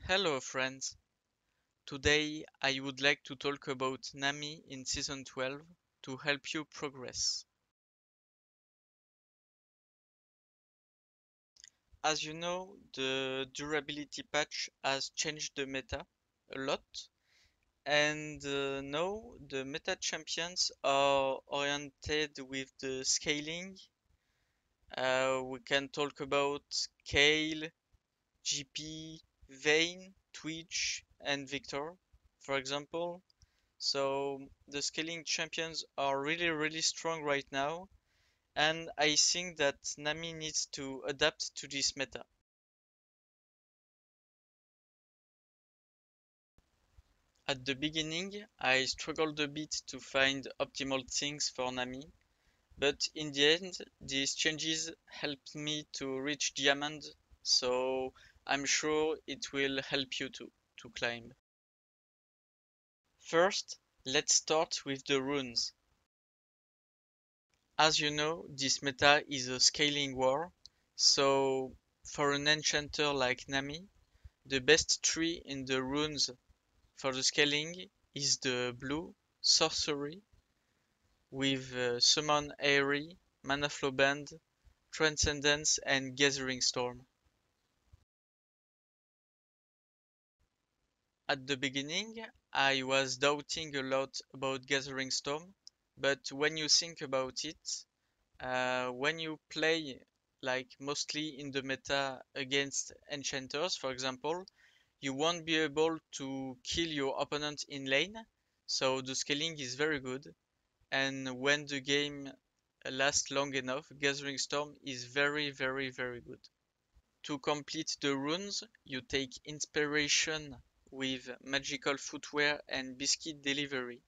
Hello friends, today I would like to talk about Nami in Season 12 to help you progress. As you know, the durability patch has changed the meta a lot, and now the meta champions are oriented with the scaling. We can talk about 𝐍𝐄𝐏, GP, Vayne, Twitch, and Victor, for example. So the scaling champions are really strong right now, and I think that Nami needs to adapt to this meta. At the beginning, I struggled a bit to find optimal things for Nami, but in the end, these changes helped me to reach Diamond, so I'm sure it will help you too to climb. First, let's start with the runes. As you know, this meta is a scaling war, so for an enchanter like Nami, the best tree in the runes for the scaling is the blue sorcery with Summon Aerie, Mana Flow Band, Transcendence and Gathering Storm. At the beginning, I was doubting a lot about Gathering Storm, but when you think about it, when you play like mostly in the meta against enchanters, for example, you won't be able to kill your opponent in lane, so the scaling is very good. And when the game lasts long enough, Gathering Storm is very good. To complete the runes, you take inspiration with Magical Footwear and Biscuit Delivery.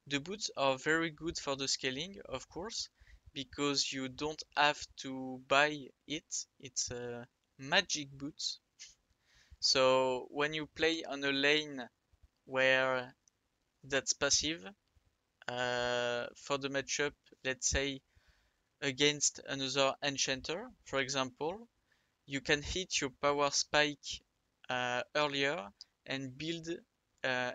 The boots are very good for the scaling, of course, because you don't have to buy it. It's a magic boot. So when you play on a lane where that's passive, for the matchup, let's say against another enchanter, for example, you can hit your power spike earlier and build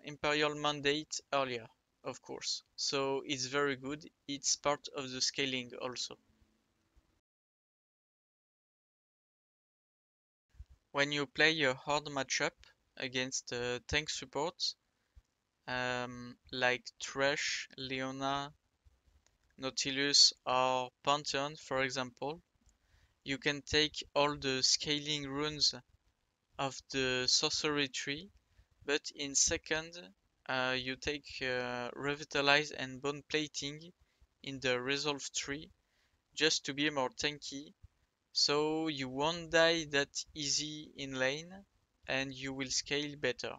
Imperial Mandate earlier, of course. So it's very good. It's part of the scaling also. When you play a hard matchup against tank support, like Thresh, Leona, Nautilus, or Pantheon, for example, you can take all the scaling runes of the sorcery tree, but in second, you take Revitalize and Bone Plating in the Resolve tree just to be more tanky, so you won't die that easy in lane and you will scale better.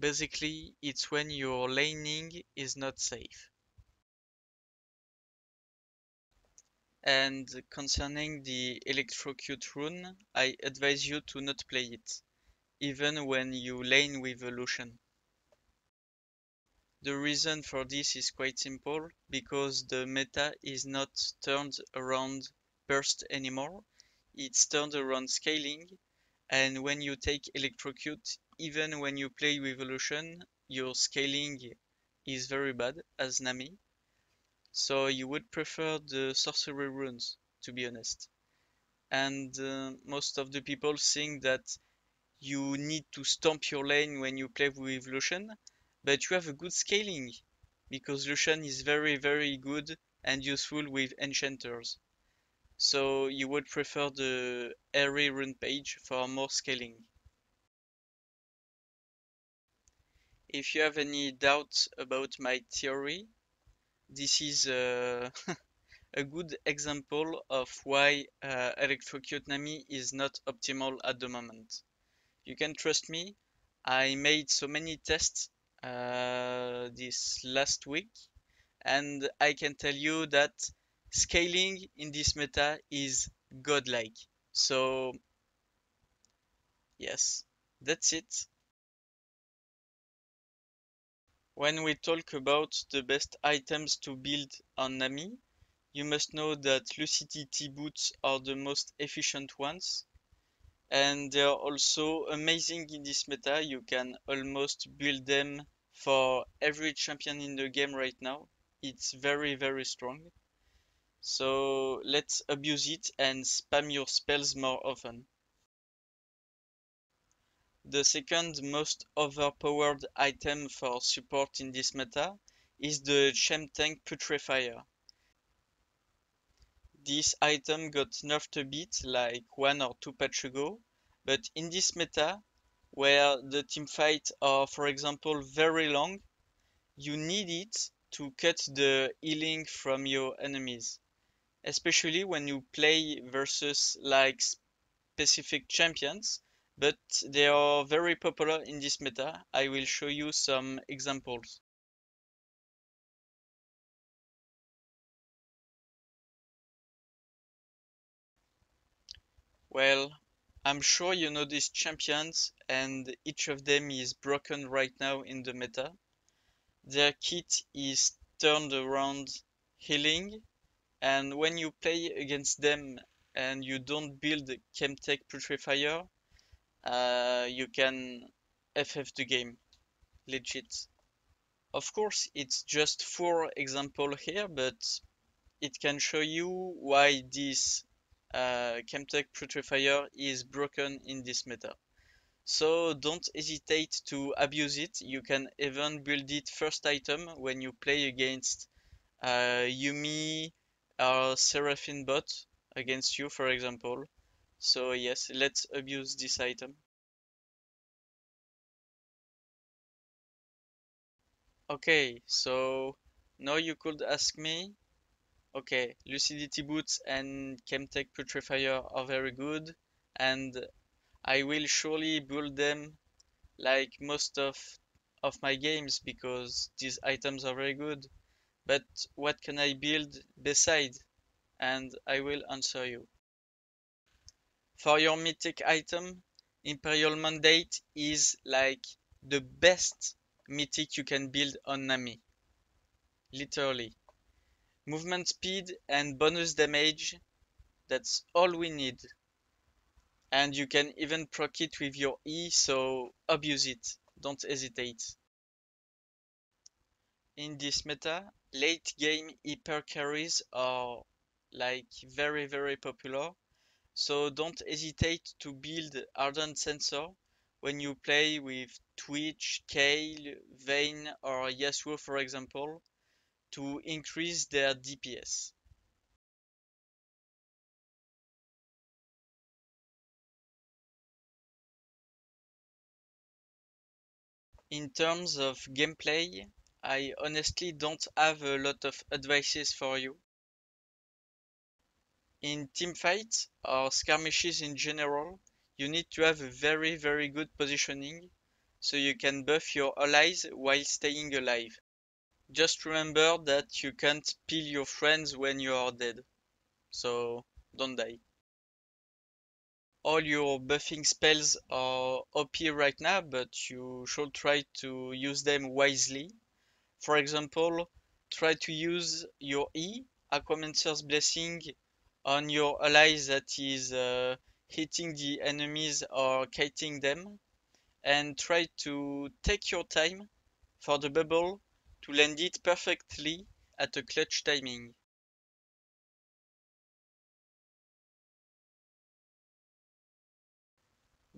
Basically, it's when your laning is not safe. And concerning the Electrocute rune, I advise you to not play it, even when you lane with a Lucian. The reason for this is quite simple, because the meta is not turned around burst anymore, it's turned around scaling, and when you take Electrocute, even when you play with Lucian, your scaling is very bad as Nami. So you would prefer the sorcery runes, to be honest. And most of the people think that you need to stomp your lane when you play with Lucian, but you have a good scaling, because Lucian is very good and useful with enchanters. So you would prefer the Aerie rune page for more scaling. If you have any doubts about my theory, this is a good example of why Electrocute Nami is not optimal at the moment. You can trust me, I made so many tests this last week, and I can tell you that scaling in this meta is godlike. So yes, that's it. When we talk about the best items to build on Nami, you must know that Lucidity boots are the most efficient ones. and they are also amazing in this meta. You can almost build them for every champion in the game right now. It's very, very strong. So let's abuse it and spam your spells more often. The second most overpowered item for support in this meta is the 𝐍𝐄𝐃 Putrefier. This item got nerfed a bit like 1 or 2 patches ago, but in this meta, where the teamfights are for example very long, you need it to cut the healing from your enemies, especially when you play versus like specific champions, but they are very popular in this meta. I will show you some examples. Well, I'm sure you know these champions and each of them is broken right now in the meta. Their kit is turned around healing, and when you play against them and you don't build 𝐍𝐃𝐃 Putrefier, you can FF the game, legit. Of course, it's just 4 examples here, but it can show you why this 𝐍𝐃𝐃 Putrefier is broken in this meta. So don't hesitate to abuse it. You can even build it first item when you play against Yuumi or Seraphine bot against you, for example. So yes, let's abuse this item. Okay, so now you could ask me, okay, Lucidity Boots and 𝐍𝐃𝐃 Putrefier are very good, and I will surely build them like most of my games because these items are very good. But what can I build beside? And I will answer you. For your mythic item, Imperial Mandate is like the best mythic you can build on Nami. Literally. Movement speed and bonus damage, that's all we need. And you can even proc it with your E, so abuse it. Don't hesitate. In this meta, late game hyper carries are like very, very popular. So don't hesitate to build Ardent Sensor when you play with Twitch, Kayle, Vayne or Yasuo for example, to increase their DPS. In terms of gameplay, I honestly don't have a lot of advices for you. In teamfights or skirmishes in general, you need to have a very, very good positioning so you can buff your allies while staying alive. Just remember that you can't peel your friends when you are dead, so don't die. All your buffing spells are OP right now, but you should try to use them wisely. For example, try to use your E, Aquamancer's Blessing, on your allies that is hitting the enemies or kiting them, and try to take your time for the bubble to land it perfectly at a clutch timing.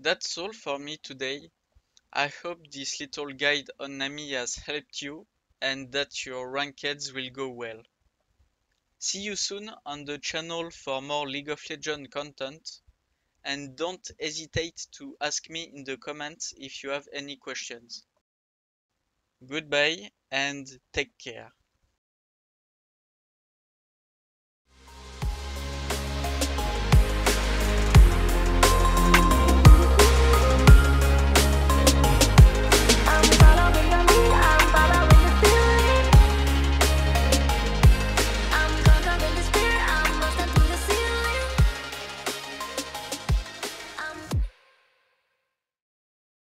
That's all for me today. I hope this little guide on Nami has helped you and that your rankeds will go well. See you soon on the channel for more League of Legends content, and don't hesitate to ask me in the comments if you have any questions. Goodbye and take care.